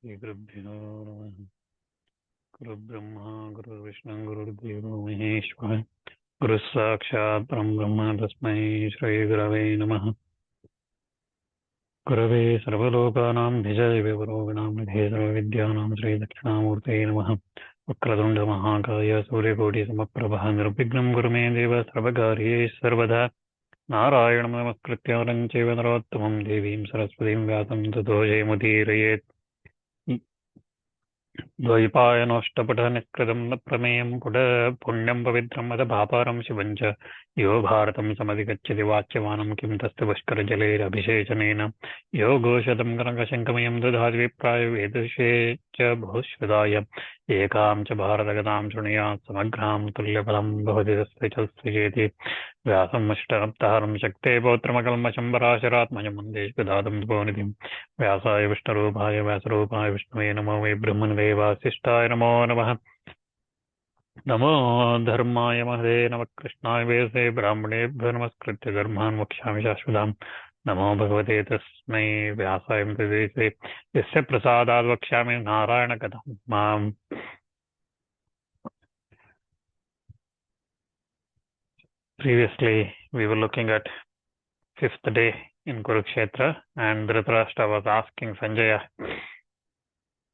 श्रीगुरुभ्यो नमः। गुरुब्रह्मा गुरुर्विष्णु गुरुर्देवो महेश्वरः गुरुः साक्षात् परब्रह्म तस्मै श्रीगुरवे नमः। गुरवे सर्वलोकानां भिजय गुरोगणां निधे सर्वविद्यानां श्रीदक्षिणामूर्तये नमः। वक्रतुण्डमहाकाय सूर्यकोटिसमप्रभः निर्विघ्नं कुरु मे देव सर्वकार्ये सर्वदा। नारायणं नमस्कृत्य नरं चैव नरोत्तमं देवीं सरस्वतीं व्यासं ततो जयमुदीरयेत्। द्वैपायनोष्टपटनिष्कृतं न प्रमेयं पुण्यं पवित्रं मद भापारं शिवं च यो भारतं समधिगच्छति वाच्यमानं किं तस्य पुष्करजलैरभिषेचनेन यो घोषतं कनकशङ्कमयं दधाति विप्राय वेदशे च बहुश्रुताय एकां च भारतगतां शृणुयात् समग्रां तुल्यफलं भवति तस्य च सृजेति व्यासमष्टहप्तारं शक्ते पौत्रमकल्मषं पराशरात्मजं वन्दे गदाधं भुवनिधिं व्यासाय विष्णुरूपाय व्यासरूपाय विष्णुवे नमो वै ब्रह्मणवे वासिष्ठाय नमो नमः। नमो धर्माय महदे नमः कृष्णाय वेदसे ब्राह्मणेभ्यो नमस्कृत्य धर्मान् वक्ष्यामि शाश्वताम्। नमो भगवते तस्मै व्यासाय तदेसे यस्य प्रसादात् वक्ष्यामि नारायणकथां माम्। Previously we were looking at fifth day in Kurukshetra, and Dhritarashtra was asking Sanjaya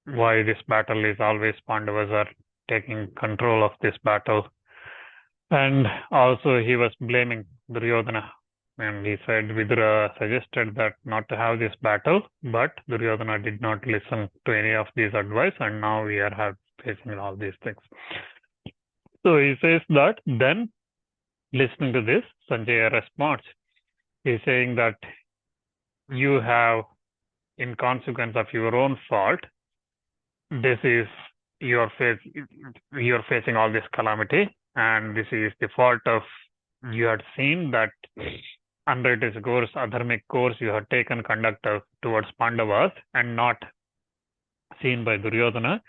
why this battle is always Pandavas are taking control of this battle. And also he was blaming Duryodhana, and he said Vidura suggested that not to have this battle, but Duryodhana did not listen to any of these advice, and now we are facing all these things. So he says that then, listening to this, Sanjaya responds. He's saying that you have, in consequence of your own fault, this is you're facing all this calamity, and this is the fault of you had seen that under this course, adharmic course, you had taken conduct towards Pandavas and not seen by Duryodhana.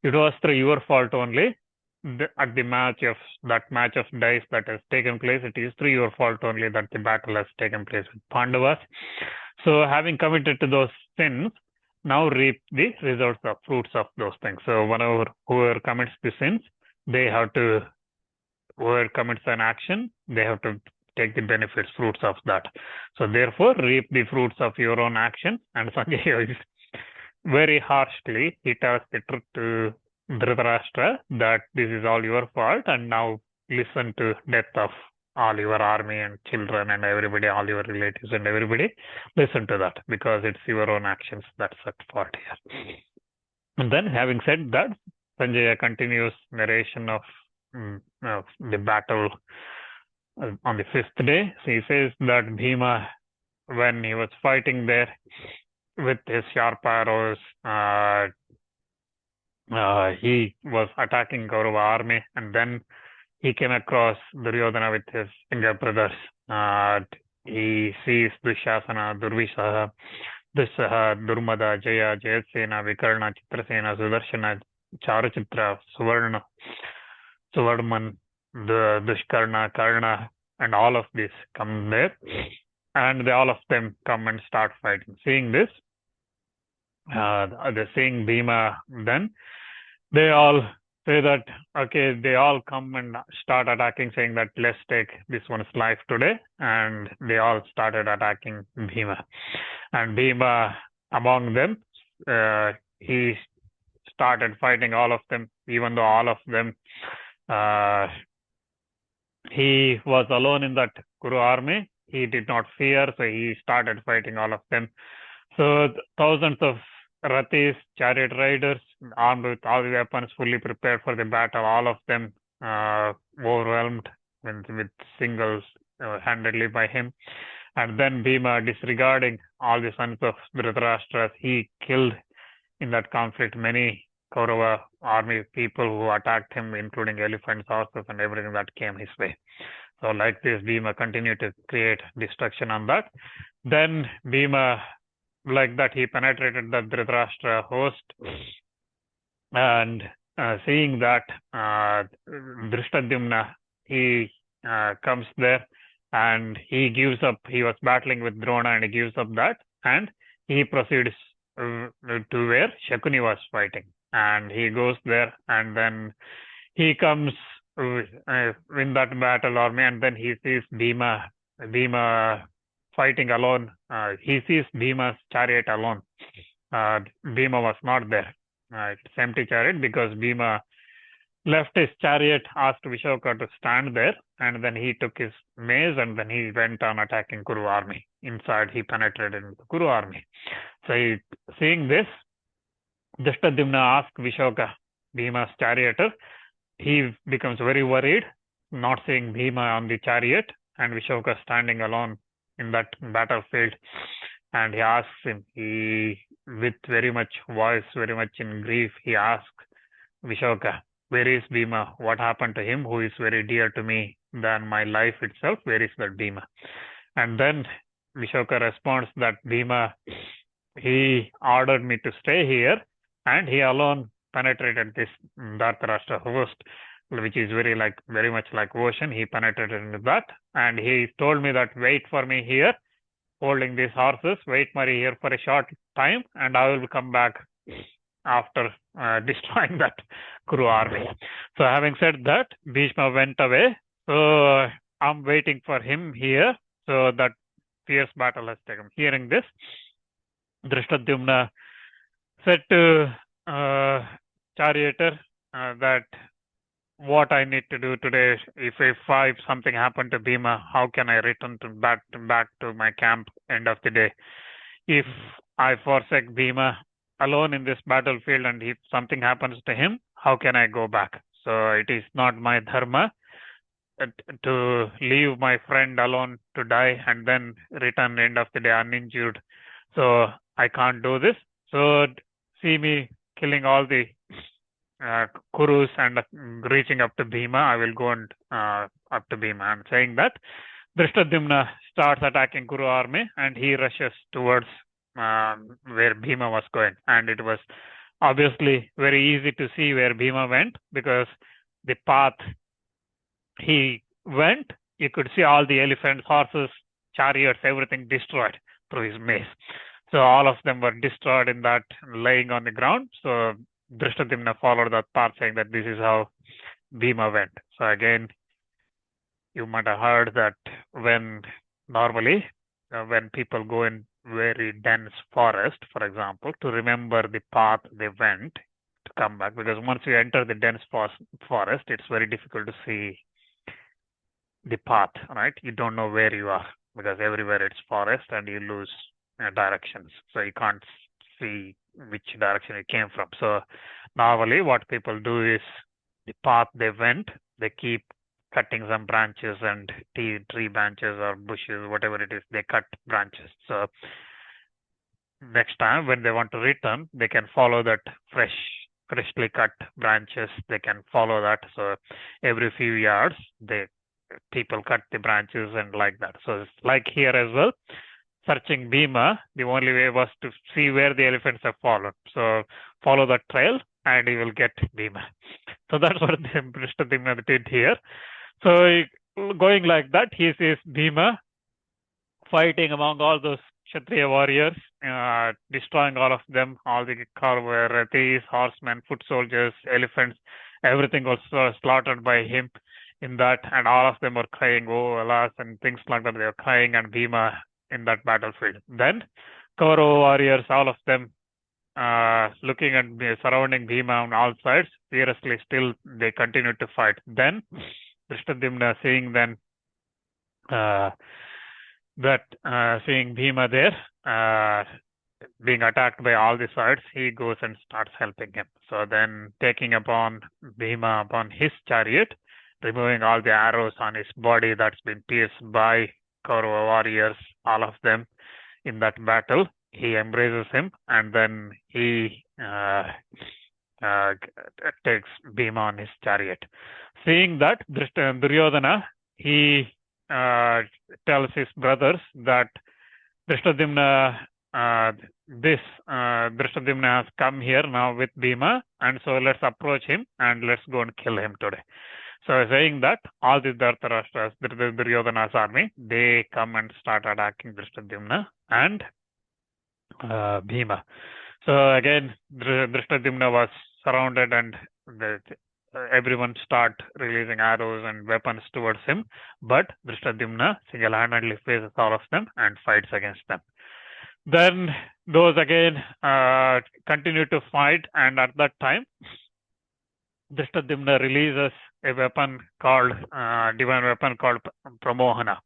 It was through your fault only. At the match of dice that has taken place, it is through your fault only that the battle has taken place with Pandavas. So having committed to those sins, now reap the results of fruits of those things. So whoever commits the sins, whoever commits an action, they have to take the benefits, fruits of that. So therefore, reap the fruits of your own action. And Sanjaya is very harshly, he tells the truth to Dhritarashtra that this is all your fault, and now listen to death of all your army and children and everybody, all your relatives and everybody. Listen to that because it's your own actions that's at fault here. And then, having said that, Sanjaya continues narration of the battle on the fifth day. So he says that Bhima, when he was fighting there with his sharp arrows, he was attacking Kaurava army, and then he came across Duryodhana with his younger brothers. He sees Dushasana, Durvishaha, Dussaha, Durmada, Jaya, Jayasena, Vikarna, Chitrasena, Sudarshana, Charuchitra, Suvarman, Dushkarna, Karna, and all of these come there. And all of them come and start fighting. Seeing this, seeing Bhima, then they all say that, okay, they all come and start attacking, saying that let's take this one's life today. And they all started attacking Bhima. And Bhima, among them, he started fighting all of them, even though all of them, he was alone in that Kuru army. He did not fear, so he started fighting all of them. So thousands of Rathis, chariot riders, armed with all the weapons, fully prepared for the battle, all of them overwhelmed with singles handedly by him. And then Bhima, disregarding all the sons of Dhritarashtra, he killed in that conflict many Kaurava army people who attacked him, including elephants, horses, and everything that came his way. So like this, Bhima continued to create destruction on that. Then Bhima, like that, he penetrated the Dhritarashtra host, and seeing that, Drishtadyumna, he comes there, and he gives up. He was battling with Drona, and he gives up that, and he proceeds to where Shakuni was fighting. And he goes there, and then he comes in that battle army, and then he sees Bhima fighting alone. He sees Bhima's chariot alone. Bhima was not there. It's empty chariot because Bhima left his chariot, asked Vishoka to stand there, and then he took his mace and then he went on attacking Kuru army. Inside, he penetrated into the Kuru army. So, seeing this, Drishtadyumna asked Vishoka, Bhima's charioteer. He becomes very worried, not seeing Bhima on the chariot and Vishoka standing alone in that battlefield. And he asks him, with very much voice, very much in grief, he asks Vishoka, where is Bhima? What happened to him who is very dear to me than my life itself? Where is that Bhima? And then Vishoka responds that Bhima, he ordered me to stay here, and he alone penetrated this Dhartarashtra host, which is very much like ocean. He penetrated into that, and he told me that wait for me here, holding these horses, wait for me here for a short time, and I will come back after destroying that Kuru army. So having said that, Bhishma went away. So I'm waiting for him here. So that fierce battle has taken. Hearing this, Drishtadyumna said to charioteer that what I need to do today, if something happened to Bhima, how can I return back to my camp end of the day? If I forsake Bhima alone in this battlefield and if something happens to him, how can I go back? So it is not my dharma to leave my friend alone to die and then return end of the day uninjured. So I can't do this. So see me killing all the Kurus and reaching up to Bhima, I will go and up to Bhima. And saying that, Drishtadyumna starts attacking Kuru army and he rushes towards where Bhima was going. And it was obviously very easy to see where Bhima went because the path he went, you could see all the elephants, horses, chariots, everything destroyed through his mace. So all of them were destroyed in that, laying on the ground. So Drishtadyumna followed that path, saying that this is how Bhima went. So again, you might have heard that when people go in very dense forest, for example, to remember the path they went to come back, because once you enter the dense forest, it's very difficult to see the path, right? You don't know where you are because everywhere it's forest and you lose directions. So you can't see which direction you came from. So normally what people do is the path they went, they keep cutting some branches and tree branches or bushes, whatever it is, they cut branches. So next time when they want to return, they can follow that freshly cut branches. They can follow that. So every few yards, people cut the branches and like that. So it's like here as well. Searching Bhima, the only way was to see where the elephants have fallen. So follow that trail and you will get Bhima. So that's what Drishtadyumna did here. So going like that, he sees Bhima fighting among all those Kshatriya warriors, destroying all of them, all the Rathis, horsemen, foot soldiers, elephants, everything was slaughtered by him in that, and all of them were crying, oh alas, and things like that. They were crying, and Bhima in that battlefield. Then Kaurava warriors, all of them looking at surrounding Bhima on all sides, fiercely still they continued to fight. Then Drishtadyumna seeing seeing Bhima there being attacked by all the sides, he goes and starts helping him. So then taking upon Bhima upon his chariot, removing all the arrows on his body that's been pierced by Kaurava warriors, all of them in that battle, he embraces him and then he takes Bhima on his chariot. Seeing that, Duryodhana, he tells his brothers that Drishtadyumna has come here now with Bhima, and so let's approach him and let's go and kill him today. So saying that, all the Dhartarashtra's, Duryodhana's army, they come and start attacking Drishtadyumna and Bhima. So again, Drishtadyumna was surrounded, and everyone start releasing arrows and weapons towards him. But Drishtadyumna single-handedly faces all of them and fights against them. Then those again continue to fight, and at that time, Drishtadyumna releases a weapon called divine weapon called Pramohana.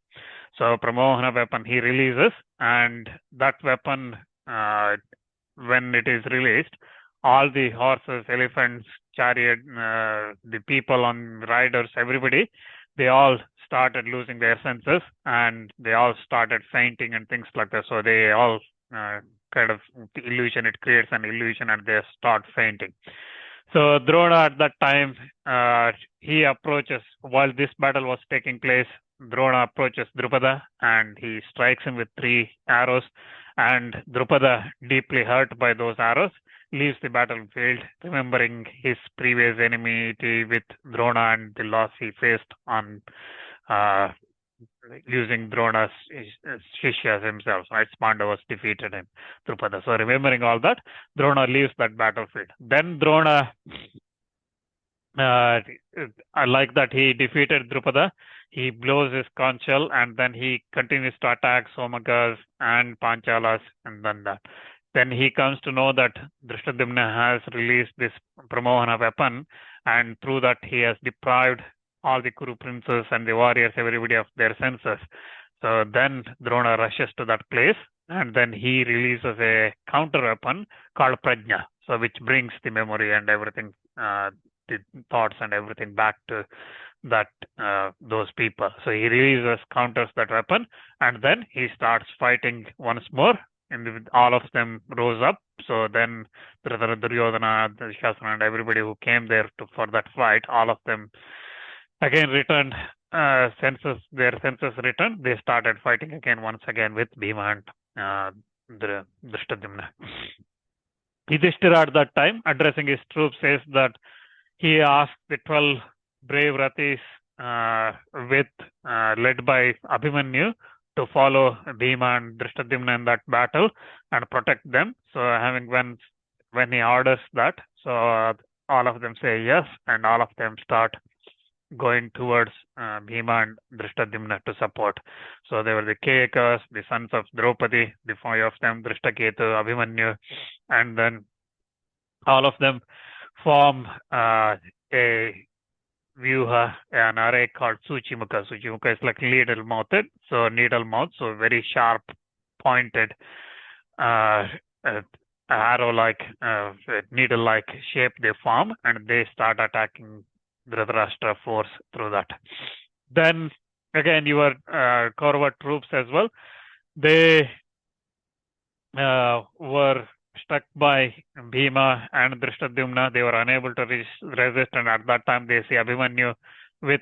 So Pramohana weapon he releases, and that weapon, when it is released, all the horses, elephants, chariot, the people on riders, everybody, they all started losing their senses, and they all started fainting and things like that. So they all kind of illusion, it creates an illusion, and they start fainting. So Drona at that time, he approaches, while this battle was taking place, Drona approaches Drupada and he strikes him with 3 arrows, and Drupada, deeply hurt by those arrows, leaves the battlefield, remembering his previous enmity with Drona and the loss he faced on using Drona's Shishyas himself, right? Pandavas defeated him, Drupada. So remembering all that, Drona leaves that battlefield. Then Drona, like that, he defeated Drupada. He blows his conch shell, and then he continues to attack Somakas and Panchalas, and then that. Then he comes to know that Drishtadyumna has released this Pramohana weapon, and through that he has deprived all the Kuru princes and the warriors, everybody of their senses. So then Drona rushes to that place, and then he releases a counter weapon called Prajna, so which brings the memory and everything, the thoughts and everything back to that those people. So he releases, counters that weapon, and then he starts fighting once more, and all of them rose up. So then Duryodhana, Shasana, and everybody who came there for that fight, all of them again returned, their senses returned. They started fighting again, once again, with Bhima and Drishtadyumna. Yudhishthira at that time, addressing his troops, says that he asked the 12 brave Rathis, led by Abhimanyu, to follow Bhima and Drishtadyumna in that battle and protect them. So when he orders that, so all of them say yes, and all of them start going towards Bhima and Drishtadyumna to support. So they were the Kekas, the sons of Draupadi, the 5 of them, Drishtaketu, Abhimanyu, and then all of them form a vyuha, an array called Suchimukha. Suchimukha is like needle mouthed, so very sharp pointed arrow-like, needle-like shape they form, and they start attacking Dhritarashtra force through that. Then again, your Kaurava troops as well, they were struck by Bhima and Drishtadyumna. They were unable to resist, and at that time they see Abhimanyu with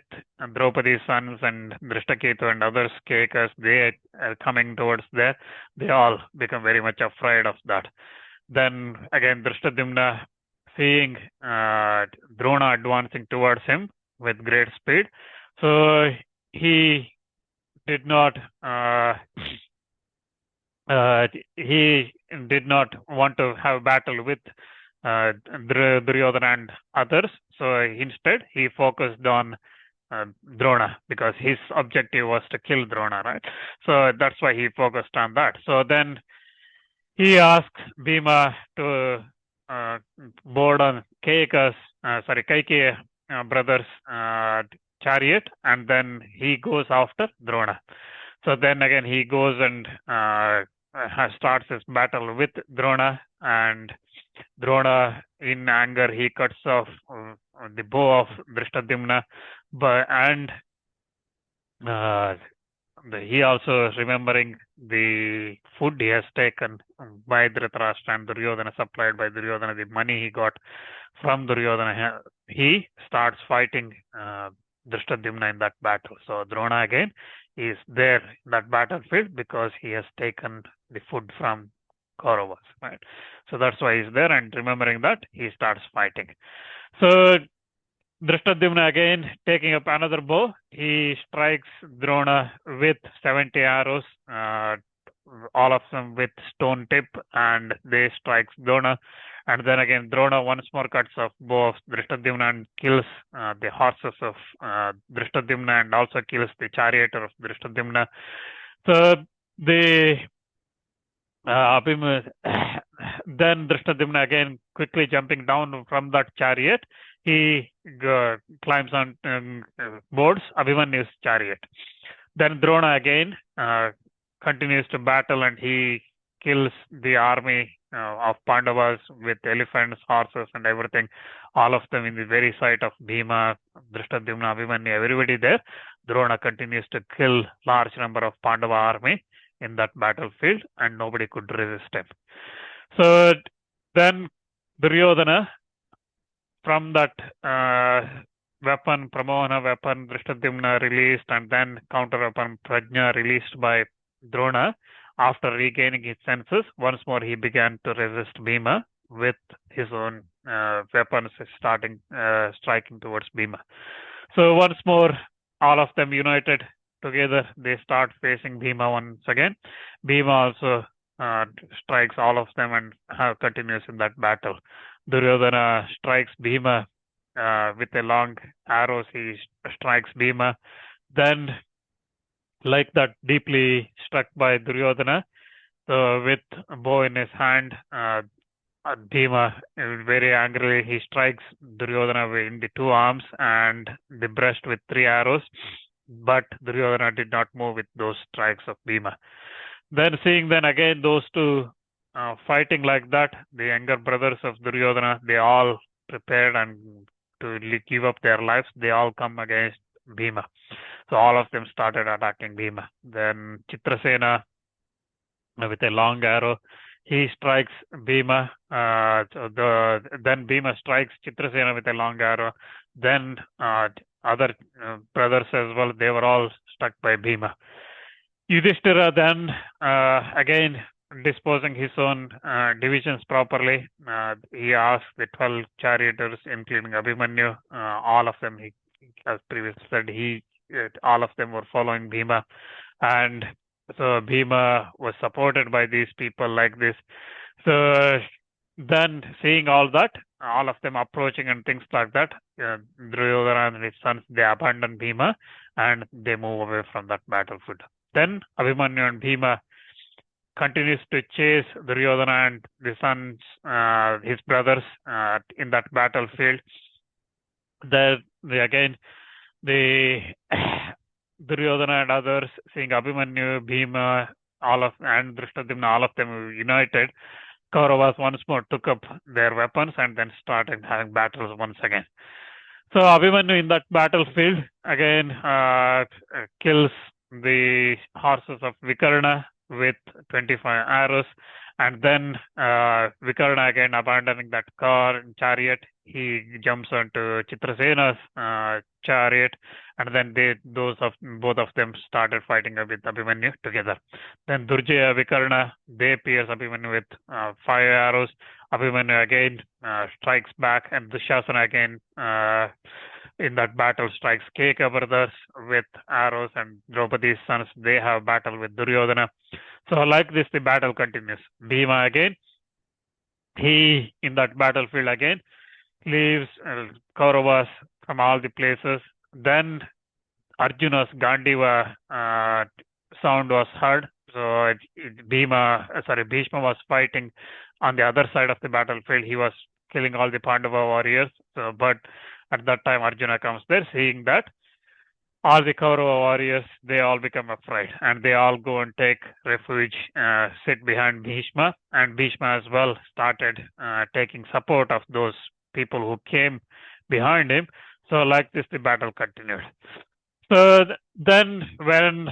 Draupadi's sons and Drishtaketu and others, Kekas, they are coming towards there. They all become very much afraid of that. Then again, Drishtadyumna, seeing Drona advancing towards him with great speed, so he did not want to have battle with Duryodhana and others. So instead, he focused on Drona, because his objective was to kill Drona, right? So that's why he focused on that. So then he asked Bhima to board on Kaikeya brothers' chariot, and then he goes after Drona. So then again he goes and starts his battle with Drona, and Drona, in anger, he cuts off the bow of Drishtadyumna, and he also, remembering the food he has taken by Dhritarashtra and Duryodhana, supplied by Duryodhana, the money he got from Duryodhana, he starts fighting Drishtadyumna in that battle. So Drona again is there in that battlefield because he has taken the food from Kauravas, right? So that's why he's there, and remembering that, he starts fighting. So Drishtadyumna again, taking up another bow, he strikes Drona with 70 arrows, all of them with stone tip, and they strikes Drona. And then again, Drona once more cuts off bow of Drishtadyumna and kills the horses of Drishtadyumna, and also kills the charioteer of Drishtadyumna. So the then Drishtadyumna again quickly jumping down from that chariot, he climbs on boards Abhimanyu's chariot. Then Drona again continues to battle, and he kills the army of Pandavas with elephants, horses, and everything. All of them in the very sight of Bhima, Drishtadyumna, Abhimanyu, everybody there. Drona continues to kill large number of Pandava army in that battlefield, and nobody could resist him. So then Duryodhana, from that weapon, Pramohana weapon, Drishtadyumna released, and then counter weapon Prajna released by Drona, after regaining his senses, once more he began to resist Bhima with his own weapons, starting striking towards Bhima. So once more, all of them united together, they start facing Bhima once again. Bhima also strikes all of them and continues in that battle. Duryodhana strikes Bhima with a long arrows. He strikes Bhima. Then, like that, deeply struck by Duryodhana, with a bow in his hand, Bhima, very angrily, he strikes Duryodhana in the two arms and the breast with 3 arrows. But Duryodhana did not move with those strikes of Bhima. Then seeing then again those two fighting like that, the younger brothers of Duryodhana, they all prepared and to give up their lives. They all come against Bhima. So all of them started attacking Bhima. Then Chitrasena, with a long arrow, he strikes Bhima. Then Bhima strikes Chitrasena with a long arrow. Then other brothers as well, they were all struck by Bhima. Yudhishthira then again disposing his own divisions properly. He asked the 12 charioteers, including Abhimanyu, all of them, he, as previously said, all of them were following Bhima. And so Bhima was supported by these people like this. So then seeing all that, all of them approaching and things like that, Duryodhana and his sons, they abandon Bhima and they move away from that battlefield. Then Abhimanyu and Bhima continues to chase Duryodhana and the sons, his brothers, in that battlefield. The Duryodhana and others, seeing Abhimanyu, Bhima, and Drishtadyumna, all of them united, Kauravas once more took up their weapons and then started having battles once again. So Abhimanyu in that battlefield again kills the horses of Vikarna with 25 arrows, and then Vikarna again abandoning that chariot, he jumps onto Chitrasena's chariot, and then both of them started fighting with Abhimanyu together. Then Durjaya, Vikarna, they pierce Abhimanyu with 5 arrows. Abhimanyu again strikes back, and Dushasana again in that battle strikes Keka brothers with arrows, and Draupadi's sons, they have battle with Duryodhana. So like this, the battle continues. Bhima again, he in that battlefield again leaves Kauravas from all the places. Then Arjuna's Gandiva sound was heard. So Bhishma was fighting on the other side of the battlefield. He was killing all the Pandava warriors. So, but at that time, Arjuna comes there, seeing that all the Kaurava warriors, they all become afraid, and they all go and take refuge, sit behind Bhishma, and Bhishma as well started taking support of those people who came behind him. So like this, the battle continued. So then when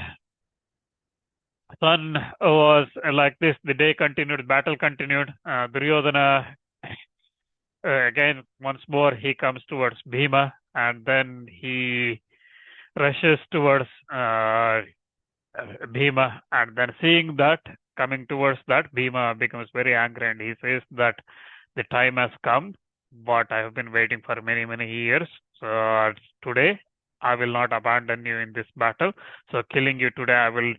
sun was like this, the day continued, the battle continued. Duryodhana, again, once more, he comes towards Bhima, and then he rushes towards Bhima, and then seeing that, coming towards that, Bhima becomes very angry, and he says that the time has come, but I have been waiting for many, many years. So today, I will not abandon you in this battle. So killing you today, I will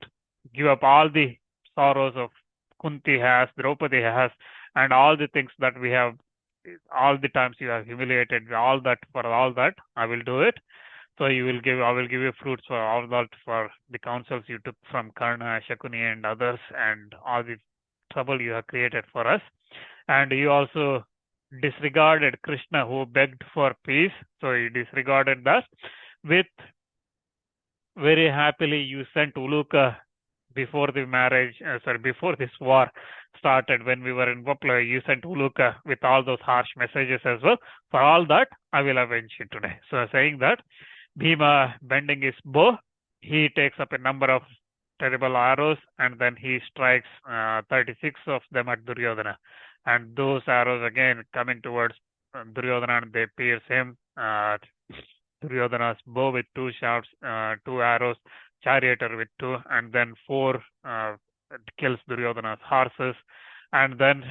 give up all the sorrows of Kunti has, Draupadi has, and all the things that we have, all the times you have humiliated, all that, for all that, I will do it. So I will give you fruits for all that, for the counsels you took from Karna, Shakuni, and others, and all the trouble you have created for us. And you also disregarded Krishna, who begged for peace. So you disregarded that. With very happily, you sent Uluka before the marriage, before this war started, when we were in Vapla, you sent Uluka with all those harsh messages as well. For all that, I will avenge you today. So saying that, Bhima bending his bow, he takes up a number of terrible arrows, and then he strikes 36 of them at Duryodhana. And those arrows again coming towards Duryodhana, and they pierce him. Duryodhana's bow with 2 shafts, 2 arrows, charioteer with 2, and then 4 kills Duryodhana's horses, and then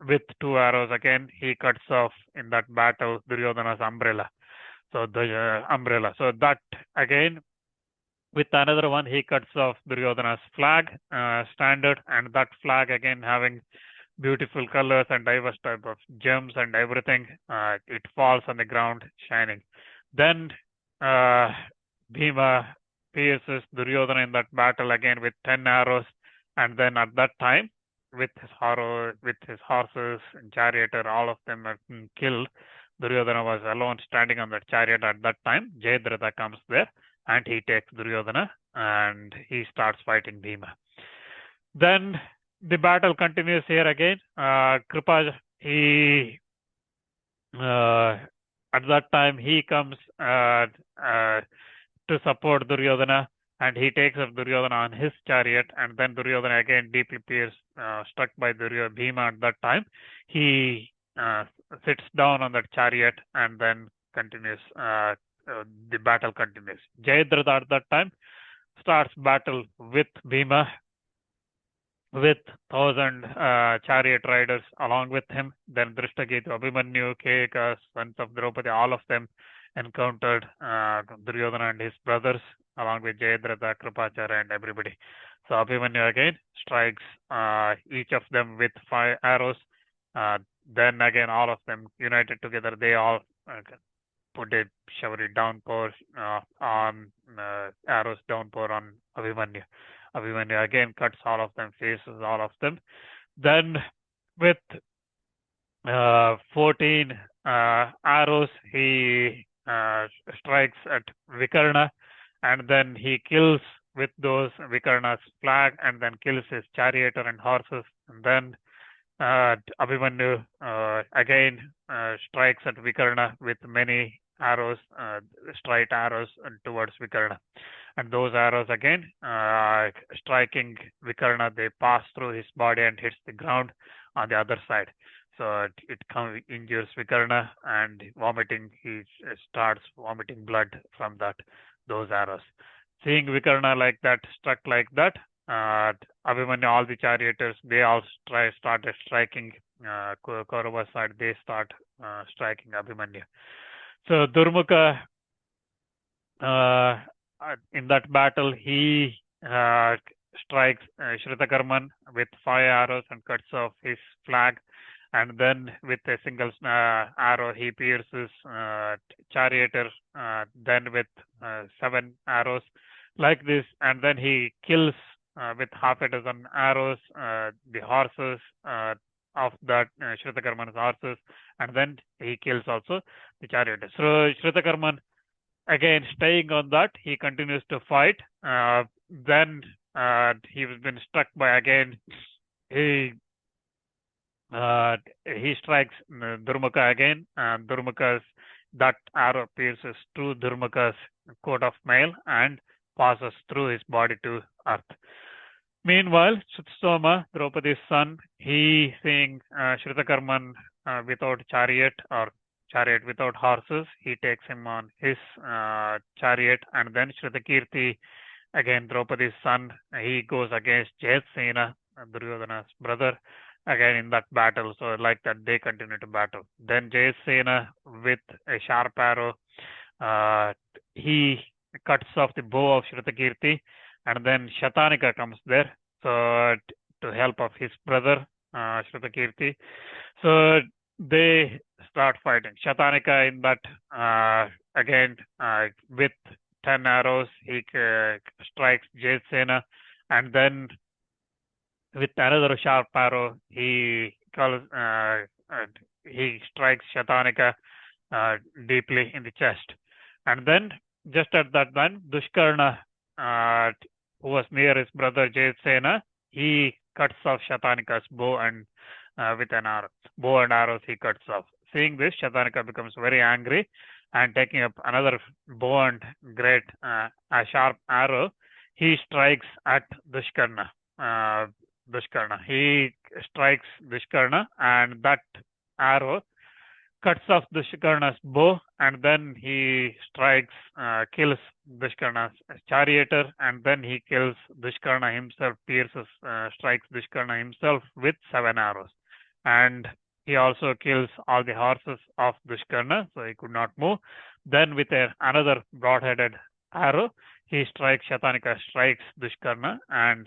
with 2 arrows again he cuts off in that battle Duryodhana's umbrella. So the umbrella. So that again, with another one, he cuts off Duryodhana's flag, standard, and that flag again having beautiful colors and diverse type of gems and everything. It falls on the ground shining. Then Bhima pierces Duryodhana in that battle again with 10 arrows, and then at that time, with his horses and charioteer, all of them have been killed. Duryodhana was alone standing on that chariot at that time. Jayadratha comes there and he takes Duryodhana and he starts fighting Bhima. Then the battle continues here again. Kripa, he at that time he comes to support Duryodhana, and he takes up Duryodhana on his chariot, and then Duryodhana again deeply pierced, struck by Bhima at that time. He sits down on that chariot and then continues, the battle continues. Jayadratha at that time starts battle with Bhima with 1,000 chariot riders along with him. Then Drishtaketu, Abhimanyu, Keka, sons of Draupadi, all of them encountered Duryodhana and his brothers along with Jayadratha, Kripachara, and everybody. So Abhimanyu again strikes each of them with 5 arrows. Then again, all of them united together, they all put a showery downpour on arrows downpour on Abhimanyu. Abhimanyu again cuts all of them, faces all of them. Then with 14 arrows, he strikes at Vikarna, and then he kills with those Vikarna's flag, and then kills his charioteer and horses. And then Abhimanyu again strikes at Vikarna with many arrows, straight arrows towards Vikarna. And those arrows again, striking Vikarna, they pass through his body and hits the ground on the other side. So it injures Vikarna, and vomiting, he starts vomiting blood from those arrows. Seeing Vikarna like that, struck like that, Abhimanyu, all the charioteers, they all started striking Kaurava side. They start striking Abhimanyu. So Durmukha, in that battle, he strikes Shritakarman with 5 arrows and cuts off his flag. And then with a single arrow, he pierces charioteer, then with 7 arrows like this. And then he kills with half a dozen arrows the horses of that Shritakarman's horses. And then he kills also the charioteer. So Shritakarman, again, staying on that, he continues to fight. Then he was been struck by again. He strikes Durmukha again. Durmukha's, that arrow pierces through Durmukha's coat of mail and passes through his body to earth. Meanwhile, Sutsoma, Draupadi's son, he seeing Shritakarman without chariot or chariot without horses, he takes him on his chariot, and then Shritakirti, again Draupadi's son, he goes against Jayatsena, Duryodhana's brother, again in that battle. So like that, they continue to battle. Then Jayatsena with a sharp arrow, he cuts off the bow of Shritakirti, and then Shatanika comes there. so to help of his brother Shrutakirti. So they start fighting. Shatanika in that again with 10 arrows he strikes Jayatsena, and then with another sharp arrow he strikes Shatanika deeply in the chest. And then just at that time, Dushkarna, who was near his brother Jayatsena, he cuts off Shatanika's bow and with an arrow. Bow and arrows he cuts off. Seeing this, Shatanika becomes very angry, and taking up another bow and a sharp arrow, he strikes at Dushkarna. He strikes Dushkarna, and that arrow cuts off Dushkarna's bow, and then he kills Dushkarna's charioteer, and then he kills Dushkarna himself, strikes Dushkarna himself with 7 arrows. And he also kills all the horses of Dushkarna, so he could not move. Then with another broad-headed arrow, Shatanika strikes Dushkarna, and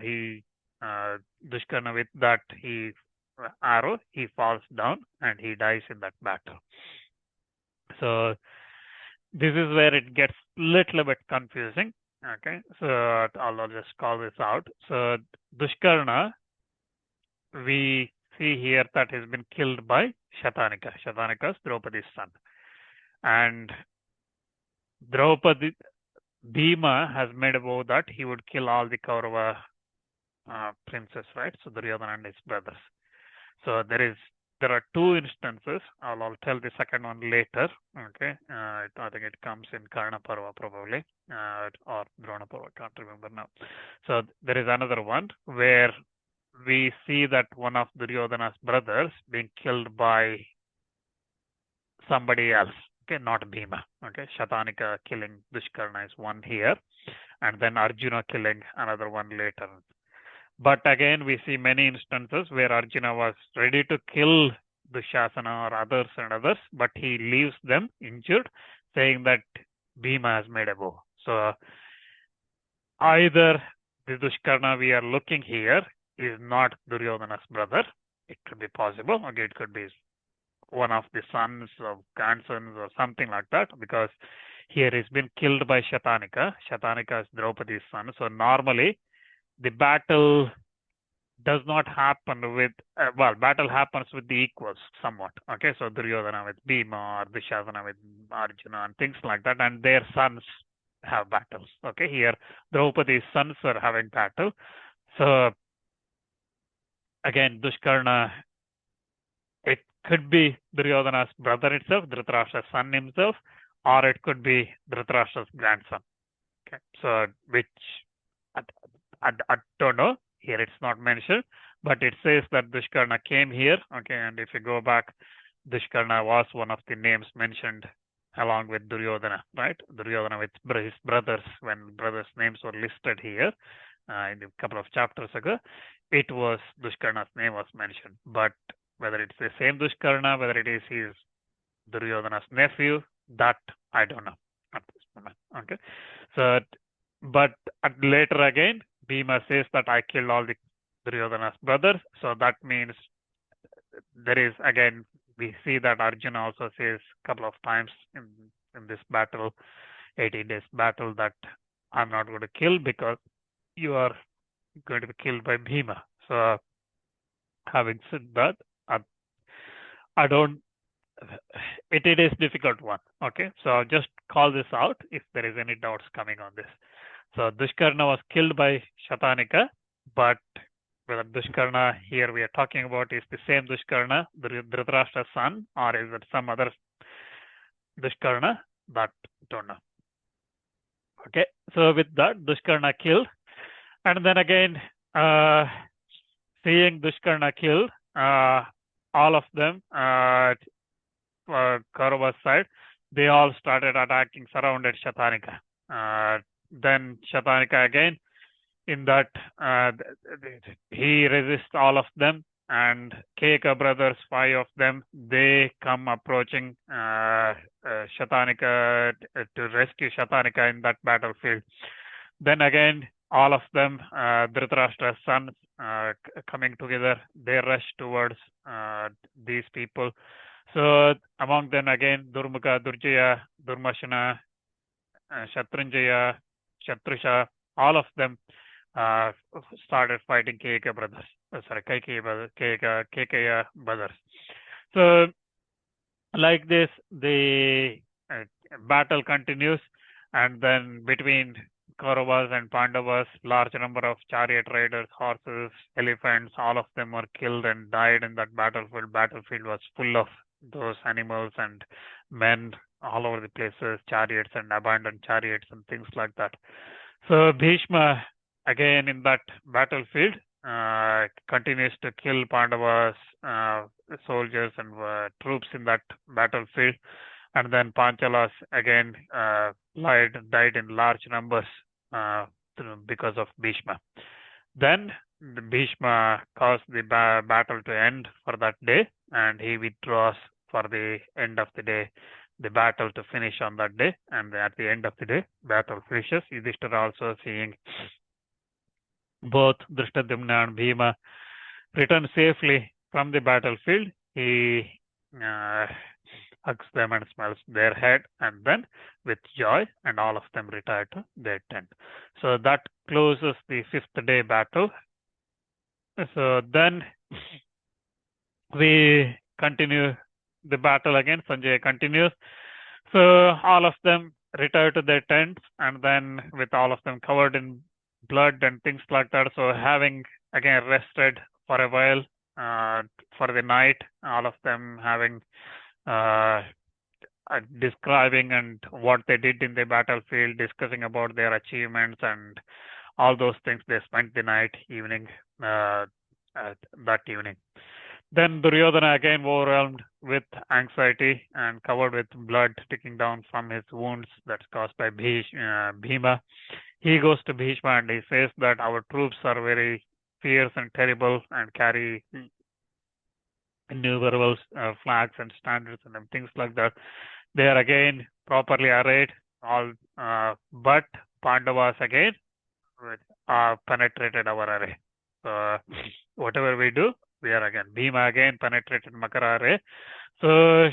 Dushkarna with that arrow, he falls down and he dies in that battle. So this is where it gets little bit confusing. Okay, so I'll just call this out. So Dushkarna, we see here that has been killed by Shatanika. Shatanika's Draupadi's son, and Bhima has made a vow that he would kill all the Kaurava princes, right? So Duryodhana and his brothers. So there are 2 instances. I'll tell the second one later. Okay, I think it comes in Karna Parva probably, or Drona Parva. Can't remember now. So there is another one where we see that one of Duryodhana's brothers being killed by somebody else. Okay, not Bhima. Okay, Shatanika killing Dushkarna is one here, and then Arjuna killing another one later. But again, we see many instances where Arjuna was ready to kill Dushasana or others, but he leaves them injured, saying that Bhima has made a vow. So either the Dushkarna we are looking here is not Duryodhana's brother. It could be possible. Okay, it could be one of the sons or grandsons or something like that, because here he's been killed by Shatanika. Shatanika is Draupadi's son. So normally the battle does not happen with battle happens with the equals somewhat. Okay, so Duryodhana with Bhima or Dushasana with Arjuna and things like that, and their sons have battles. Okay, here Draupadi's sons are having battle. So again, Dushkarna, it could be Duryodhana's brother itself, Dhritarashtra's son himself, or it could be Dhritarashtra's grandson. Okay, so which I don't know. Here it's not mentioned, but it says that Dushkarna came here. Okay, and if you go back, Dushkarna was one of the names mentioned along with Duryodhana, right? Duryodhana with his brothers, when brothers' names were listed here in a couple of chapters ago, it was Dushkarna's name was mentioned. But whether it's the same Dushkarna, whether it is his Duryodhana's nephew, that I don't know at this moment. Okay, so but later again, Bhima says that I killed all the Duryodhana's brothers. So that means there is, again, we see that Arjuna also says a couple of times in this battle, 18 days battle, that I'm not going to kill because you are going to be killed by Bhima. So having said that, I don't, it is difficult one. Okay, so I'll just call this out if there is any doubts coming on this. So Dushkarna was killed by Shatanika, but whether Dushkarna here we are talking about is the same Dushkarna, Dhritarashtra's son, or is it some other Dushkarna, that don't know. Okay, so with that, Dushkarna killed, and then again, seeing Dushkarna killed, all of them, Kaurava's side, they all started attacking, surrounded Shatanika. Then Shatanika again, in that he resists all of them, and Keka brothers, 5 of them, they come approaching Shatanika to rescue Shatanika in that battlefield. Then again, all of them, Dhritarashtra's sons, coming together. They rush towards these people. So among them again, Durmukha, Durjaya, Durmashana, Shatrunjaya, Shatrusha, all of them uh, started fighting Keka brothers. Kekaya brothers. So like this, the uh, battle continues, and then between Kauravas and Pandavas, large number of chariot riders, horses, elephants, all of them were killed and died in that battlefield. Battlefield was full of those animals and men all over the places, chariots and abandoned chariots and things like that. So Bhishma, again in that battlefield, continues to kill Pandavas, soldiers and troops in that battlefield. And then Panchalas again died in large numbers because of Bhishma. Then the Bhishma caused the battle to end for that day, and he withdraws for the end of the day, the battle to finish on that day. And at the end of the day, battle finishes. Yudhishthira also seeing both Drishtadyumna and Bhima return safely from the battlefield. He hugs them and smells their head, and then with joy, and all of them retire to their tent. So that closes the fifth day battle. So then we continue the battle again. Sanjay continues. So all of them retire to their tents, and then with all of them covered in blood and things like that. So having again rested for a while for the night, all of them having describing and what they did in the battlefield, discussing about their achievements and all those things. They spent the night, evening, that evening. Then Duryodhana, again overwhelmed with anxiety and covered with blood sticking down from his wounds that's caused by Bhima. He goes to Bhishma and he says that our troops are very fierce and terrible and carry innumerable flags and standards and things like that. They are again properly arrayed, all, but Pandavas again penetrated our array. So whatever we do, we are again. Bhima again penetrated Makara array. So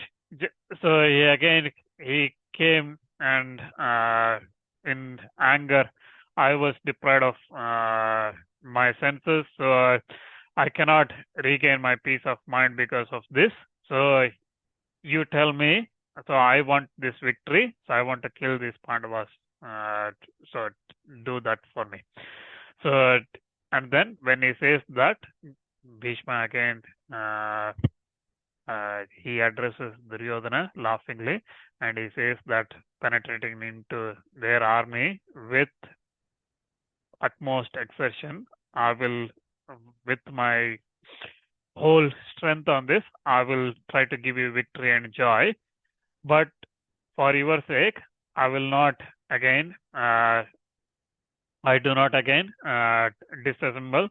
he came and in anger, I was deprived of my senses, so I cannot regain my peace of mind because of this. So you tell me. So I want this victory. So I want to kill these Pandavas. So do that for me. So and then when he says that, Bhishma again he addresses Duryodhana laughingly, and he says that penetrating into their army with utmost exertion, I will, with my whole strength on this, I will try to give you victory and joy. But for your sake, I will not again, I do not again disassemble.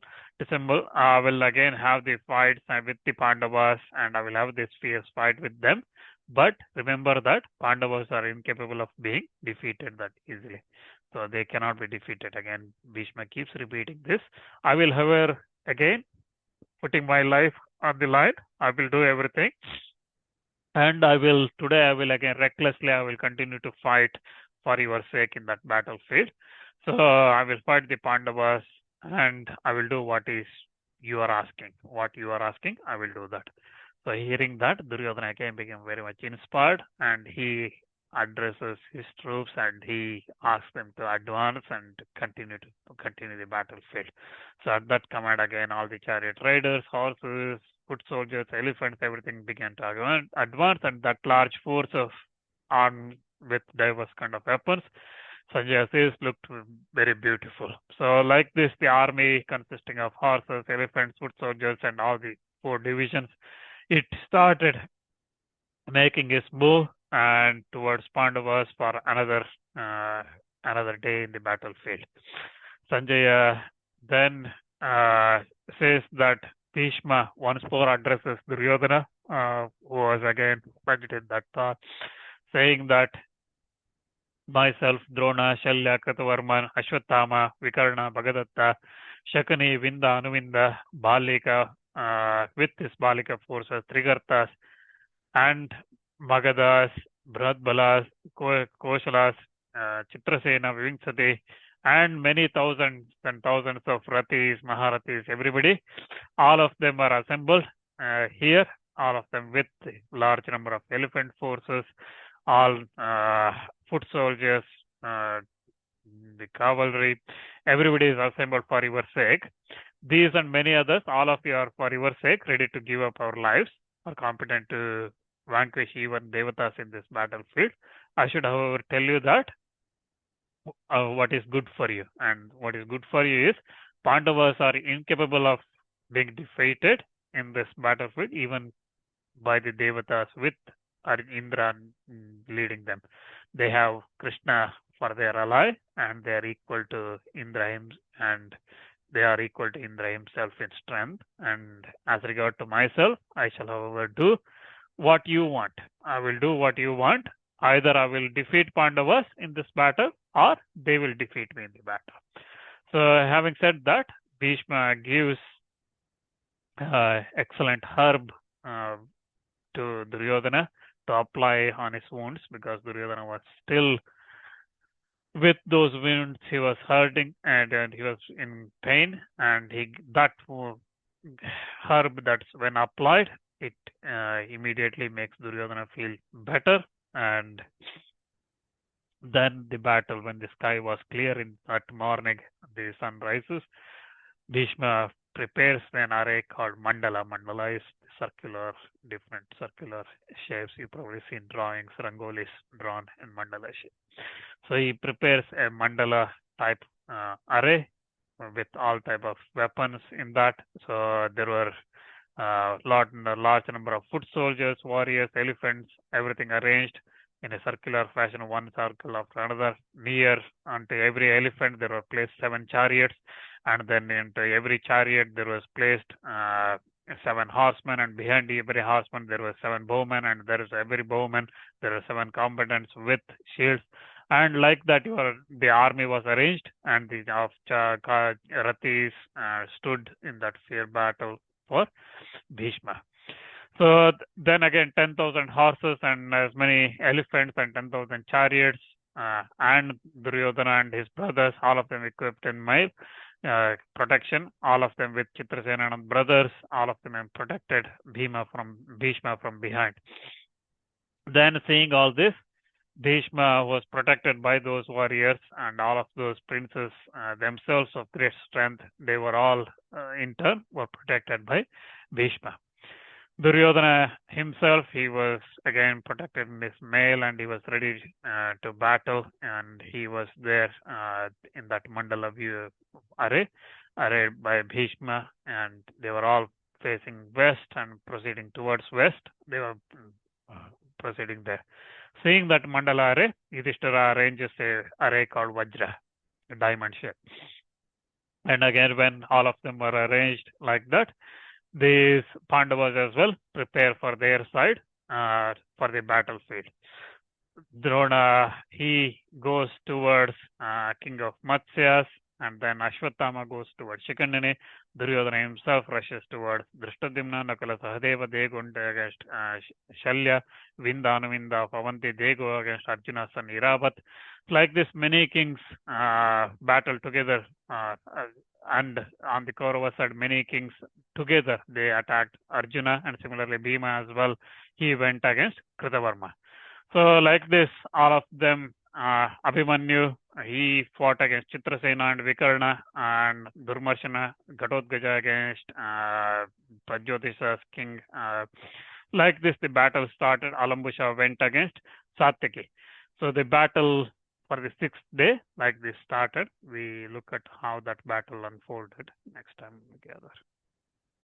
I will again have the fights with the Pandavas, and I will have this fierce fight with them. But remember that Pandavas are incapable of being defeated that easily. So they cannot be defeated. Again, Bhishma keeps repeating this. I will, however, again, putting my life on the line. I will do everything. And today I will again recklessly, I will continue to fight for your sake in that battlefield. So I will fight the Pandavas and I will do what you are asking. What you are asking, I will do that. So hearing that, Duryodhana again became very much inspired and he addresses his troops and he asks them to advance and continue the battlefield. So at that command again, all the chariot riders, horses, foot soldiers, elephants, everything began to advance, and that large force of armed with diverse kind of weapons, Sanjay says, looked very beautiful. So like this, the army consisting of horses, elephants, foot soldiers, and all the 4 divisions, it started making its move and towards Pandavas for another day in the battlefield. Sanjay then says that Bhishma once more addresses Duryodhana, who was again expected in that thought, saying that myself, Drona, Shalya, Kritavarman, Ashwatthama, Vikarna, Bhagadatta, Shakuni, Vinda, Anuvinda, Balika, with his Balika forces, Trigartas, and Magadas, Bradbalas, Koshalas, Chitrasena, Vivingsati, and many thousands and thousands of Ratis, Maharatis, everybody, all of them are assembled here, all of them with large number of elephant forces, all foot soldiers, the cavalry, everybody is assembled for your sake. These and many others, all of you are for your sake, ready to give up our lives, are competent to vanquish even devatas in this battlefield. I should, however, tell you that what is good for you. And what is good for you is Pandavas are incapable of being defeated in this battlefield, even by the devatas with Indra leading them. They have Krishna for their ally, and they are equal to Indra and they are equal to Indra himself in strength. And as regard to myself, I shall, however, do what you want. I will do what you want. Either I will defeat Pandavas in this battle, or they will defeat me in the battle. So, having said that, Bhishma gives excellent herb to Duryodhana to apply on his wounds, because Duryodhana was still with those wounds. He was hurting and he was in pain, and that herb that's when applied, it immediately makes Duryodhana feel better. And then the battle, when the sky was clear in that morning, the sun rises, Bhishma prepares an array called mandala. Mandala is different circular shapes. You probably seen drawings, rangolis drawn in mandala shape. So he prepares a mandala type array with all type of weapons in that. So there were large number of foot soldiers, warriors, elephants, everything arranged in a circular fashion, one circle after another. Near onto every elephant there were placed 7 chariots, and then into every chariot there was placed 7 horsemen, and behind every horseman there were 7 bowmen, and there is every bowman there are 7 combatants with shields. And like that, the army was arranged, and the Ratis stood in that fair battle for Bhishma. So then again, 10,000 horses and as many elephants and 10,000 chariots, and Duryodhana and his brothers, all of them equipped in mail protection, all of them with Chitrasena and brothers, all of them protected Bhishma from behind. Then seeing all this, Bhishma was protected by those warriors, and all of those princes themselves of great strength. They were all in turn were protected by Bhishma. Duryodhana himself, he was again protected in his mail, and he was ready to battle, and he was there in that mandala view arrayed by Bhishma, and they were all facing west and proceeding towards west. They were proceeding there. Seeing that mandala array, Yudhishthira arranges a array called Vajra, a diamond shape. And again, when all of them were arranged like that, these Pandavas as well prepare for their side for the battlefield. Drona, he goes towards King of Matsyas, and then Ashwatthama goes towards Shikandini. Duryodhana himself rushes towards Drishtadimna, Nakula Sahadeva, they go against Shalya, Vinda, Anuvinda, Pavanti, they go against Arjuna, son Iravat. Like this, many kings battle together, and on the Kaurava side, many kings together, they attacked Arjuna, and similarly Bhima as well, he went against Kritavarma. So like this, all of them, Abhimanyu, he fought against Chitrasena and Vikarna, and Durmarshana, Ghatotkacha against Prajyotisha's king. Like this, the battle started. Alambusha went against Satyaki. So the battle for the 6th day, like this started. We look at how that battle unfolded next time together.